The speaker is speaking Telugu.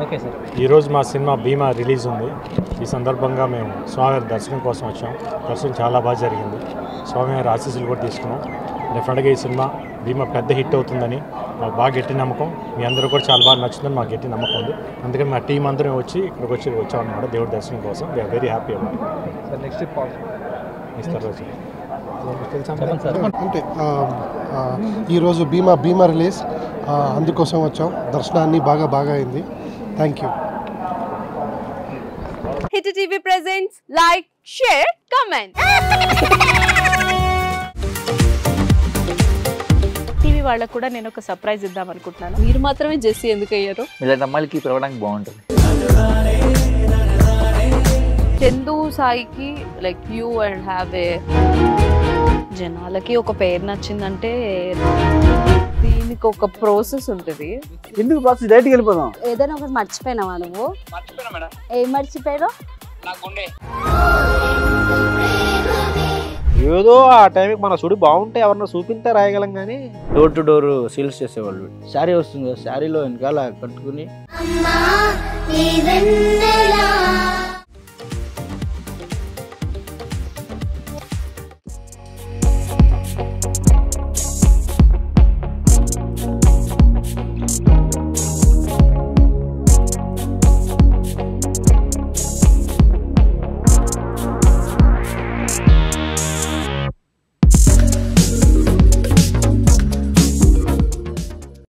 ఓకే సార్ ఈరోజు మా సినిమా భీమా రిలీజ్ ఉంది. ఈ సందర్భంగా మేము స్వామివారి దర్శనం కోసం వచ్చాం. దర్శనం చాలా బాగా జరిగింది. స్వామివారి ఆశీస్సులు కూడా తీసుకున్నాం. డెఫినెట్గా ఈ సినిమా భీమా పెద్ద హిట్ అవుతుందని మాకు బాగా గట్టి నమ్మకం. మీ అందరూ కూడా చాలా బాగా నచ్చుతుందని మాకు గట్టి నమ్మకం ఉంది. అందుకని మా టీం అందరం ఇక్కడికి వచ్చామన్నమాట దేవుడి దర్శనం కోసం. వీఆర్ వెరీ హ్యాపీ అన్నమాట. అంటే ఈరోజు భీమా రిలీజ్ అందుకోసం వచ్చాం. దర్శనాన్ని బాగా అయింది. Thank you. Hit TV presents like, share, comment. TV వాళ్ళకు కూడా నేను ఒక సర్ప్రైజ్ ఇద్దాం అనుకుంటున్నాను. మీరు మాత్రమే జెస్సీ ఎందుకు అయ్యారు? ఇలాంటి అమ్మాయిలకి పిలవడానికి బాగుంటుంది. చందు సాయికి like you and have a జనాలకి ఒక పేరు నచ్చిందంటే దీనికి ఒక ప్రాసెస్ ఉంటుంది. ఎందుకు ప్రాసెస్ డైరెక్ట్‌గా వెళ్ళిపోదాం. ఏదైనా ఒకటి మర్చిపోయినావా నువ్వు? మర్చిపోయినా మేడం. ఏం మర్చిపోయావు? నా గుండె. ఏదో ఆ టైంకి మన సుడి బాగుంటే ఎవరన్నా చూపిస్తే రాయగలం కానీ డోర్ టు డోర్ సేల్స్ చేసేవాళ్ళు. శారీ వస్తుంది కదా, శారీలో వెనకాల కట్టుకుని